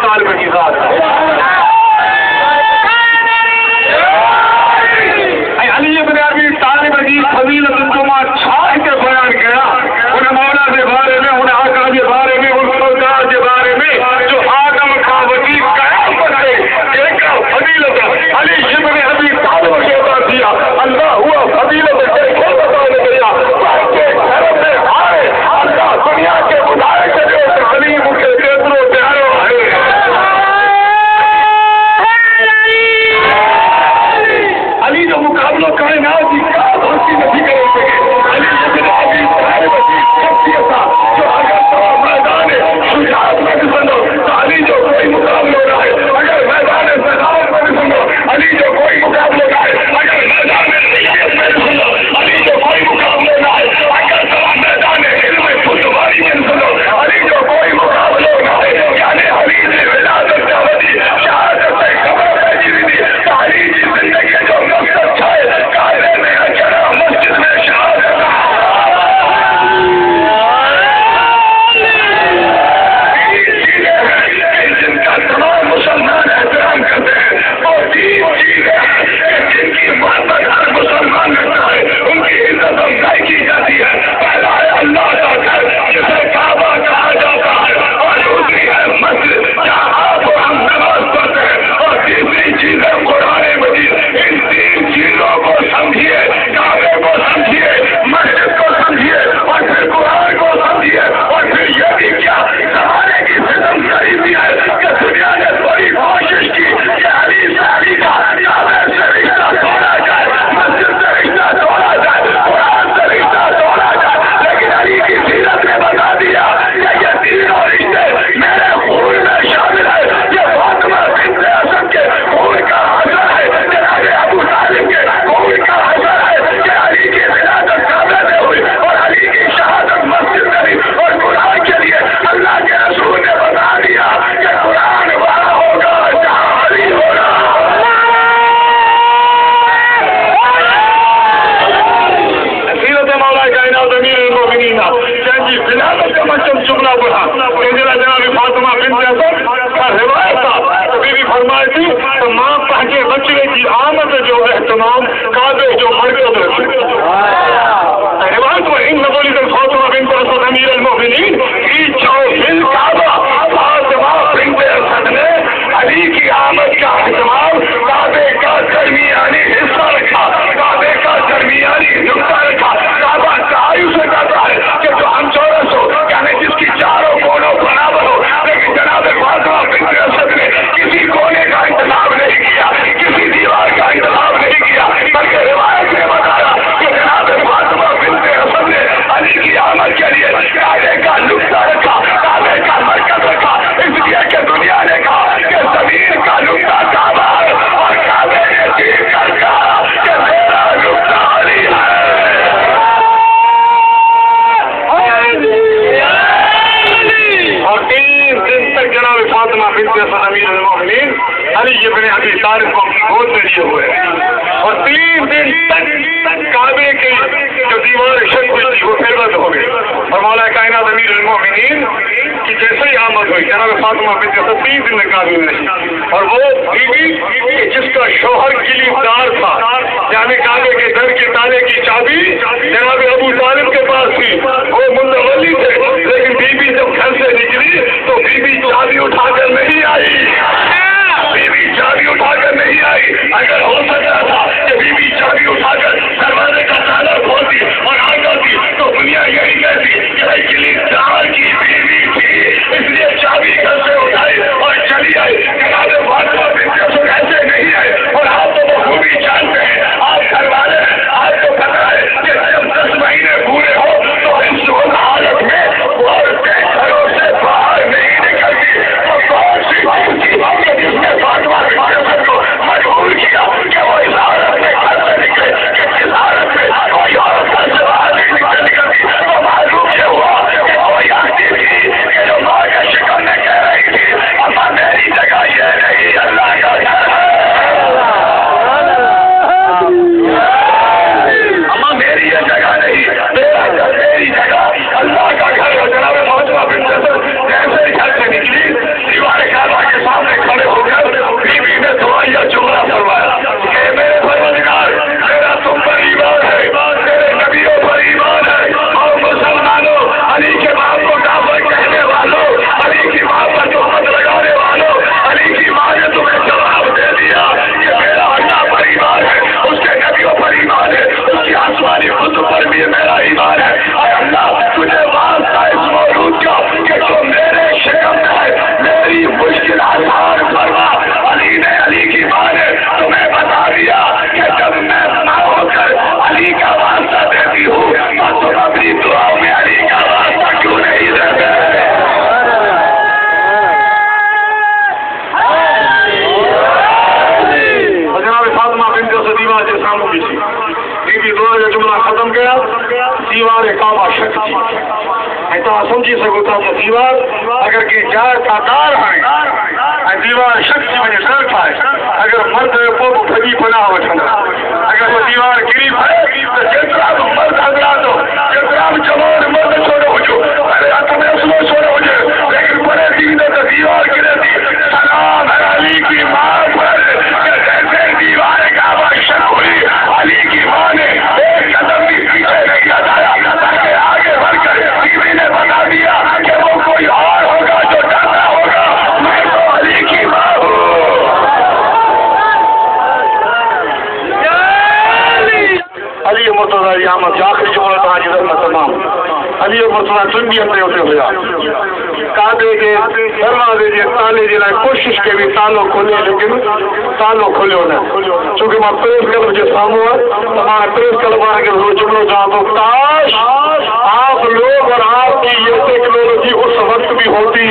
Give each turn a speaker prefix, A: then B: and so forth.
A: طالب کی ذات علی ابن ابی طالب کی فضیلت کو ما چھاڑ کے بیان کیا انہیں مولا کے بارے میں انہیں آقا کے بارے میں ان سردار کے بارے میں جو آدم کا وزیر قیامت ہے ایک فضیلت علی ابن ابی طالب کے بعد دیا اللہ ہوا فضیلت کے کھول بتانے گیا کے گھر میں آئے اللہ دنیا کے بلائے کے جو حلیم کے دیتروں پیاروں ہے علی جو مقابلہ کائنات کی کام ہنسی نہیں کرے سکے علی ابن ابی طالب کی شخصیت جو اگر تو میدان شجاعت میں بھی سنو تو علی جو کوئی مقابلہ نہ ہے اگر میدان سخاوت میں بھی سنو علی جو کوئی مقابلہ نہ ہے اگر میدان سیاست میں بھی سنو علی جو کوئی مقابلہ نہ ہے اگر تو میدان علم فتواری میں بھی سنو علی جو کوئی مقابلہ نہ ہے یعنی علی نے ولادت دعوتی شہادت سے خبر بھیجی دی علی کی زندگی جو مقصد چھائے کعبے میں اچھا مسجد میں شہادت جن کا تمام مسلمان احترام کرتے ہیں اور تین چیزیں جن کی محبت ہر مسلمان کرتا ہے ان کی عزت افزائی کی جاتی ہے پہلا ہے اللہ کا گھر جسے کعبہ کہا جاتا ہے اور دوسری ہے مسجد جہاں آپ اور ہم نماز پڑھتے ہیں اور تیسری چیز ہے قرآن مجید ان تین چیزوں کو سمجھیے کعبے کو سمجھیے مسجد کو سمجھیے اور پھر قرآن کو سمجھیے اور پھر یہ بھی کیا زمانے کی ستم کری بھی ہے کہ دنیا نے بڑی کوشش کی کہ علی سے علی کا کعبے سے رشتہ توڑا جائے مسجد سے رشتہ توڑا جائے قرآن سے رشتہ توڑا جائے لیکن علی کی سیرت نے بتا دیا کہ یہ تینوں رشتے میرے خون میں شامل ہے یہ فاطمہ بنت اسد کے خون کا اثر ہے جناب ابو طالب کے خون کا اثر ہے کہ علی کی ولادت کعبے میں ہوئی اور علی کی شہادت مسجد میں ہوئی اور قرآن کے لیے اللہ کے رسول نے بتا دیا کہ قرآن وہاں ہوگا جہاں علی ہوگا سیرت مولا کائنات امیر المومنین جن کی ولادت کا مچم چکنا پڑا جناب فاطمہ بنت اسد کا روایت تھا بی بی فرمائی تھی تو ماں پہنچے بچے کی آمد جو اہتمام کعبے جو مرکز رکھے روایت میں ان نبولی فاطمہ بنت اسد امیر المومنین کی چوفل کعبہ فاطمہ بنت اسد نے علی کی آمد کا اہتمام کعبے کا درمیانی حصہ رکھا کعبے کا درمیانی نقطہ رکھا کعبہ تعایش سے کہتا ہے کہ جو ہم چورس ہو یعنی جس کی چاروں کونوں برابر ہو لیکن جناب فاطمہ بنت اسد نے کسی کونے کا انتخاب نہیں کیا کسی دیوار کا انتخاب نہیں کیا بلکہ روایت نے بتایا کہ جناب فاطمہ بنت اسد نے علی کی آمد کے لیے کعبے کا نقطہ رکھا کعبے کا مرکز رکھا اس لیے کہ دنیا نے کہا کہ زمین کا نقطہ کعبہ ہے اور کعبے نے چیز کر کہا کہ میرا نقطہ علی ہے اور 3 دن تک جناب فاطمہ بنت اسد امیر المومنین علی ابن ابی طالب کو اپنی گود میں لیے ہوئے اور 3 دن تک کعبے کی جو دیوار شک ہوئی تھی وہ فیروز ہو گئی اور مولا کائنات امیر المومنین کی جیسے ہی آمد ہوئی جناب فاطمہ بنت اسد 3 دن میں قابل نہیں اور وہ بیوی جس کا شوہر کلیدار تھا یعنی کعبے کے در کے تالے کی چابی جناب ابو طالب کے پاس تھی وہ متولی تھے لیکن بیوی جب گھر سے نکلی تو بیوی چابی اٹھا کر نہیں آئی بیوی چابی اٹھا کر نہیں آئی اگر ہو سکتا تھا کہ بیوی چابی اٹھا کر دروازے کا تالا کھولتی اور آ جاتی تو دنیا یہی کہتی کہ کلیدار کی بیوی تھی اس لیے چابی گھر سے اٹھائی اور چلی آئی جناب فاطمہ بنت اسد ایسے نہیں آئے اور آپ تو بخوبی جانتے ہیں آپ گھر والے آپ کو پتا ہے کہ جب 10 مہینے پورے ہو تو اس حالت میں وہ گھروں سے باہر نہیں نکلتی تو کون سی بات ہے جس نے فاطمہ بنت اسد کو مجبور کیا کہ وہ اس حالت میں گھر سے نکلے کہ اس حالت دیوار کعبہ شک تھی تو سمجھی سکو تھا کہ دیوار اگر کہ جائے تعدار ہے دیوار شک کی وجہ سر پائے اگر مرد کو بھجی بنا وٹھنا اگر وہ دیوار گری پائے تو جتنا مرد حضرات ہو جتنا جوان مرد چھوڑے ہو جو ارے تمہیں اسلو چھوڑے ہو جو لیکن بڑے دین تو دیوار گرے تھی سلام ہے علی کی ماں پر جیسے دیوار کعبہ شک ہوئی علی کی ماں نے ایک قدم بھی پیچھے نہیں ہٹایا تاکہ آگے بڑھ کر بیوی نے بتا دیا کہ وہ کوئی اور ہوگا جو ڈرتا ہوگا میں تو علی کی ماں ہوں علی مرتضی احمد جو آخری جملہ تھا جدھر میں تمام علی مرتضی دنیا میں ہوتے ہویا کعبے کے دروازے کے تالے کے لئے کوشش کے بھی تالوں کھولے لیکن تالوں کھولے ہونا چونکہ میں پریس کلب جو سامو ہے تمہارے پریس کلب آنے کے وہ جملوں جہاں تو کاش آپ لوگ اور آپ کی یہ ٹیکنالوجی اس وقت بھی ہوتی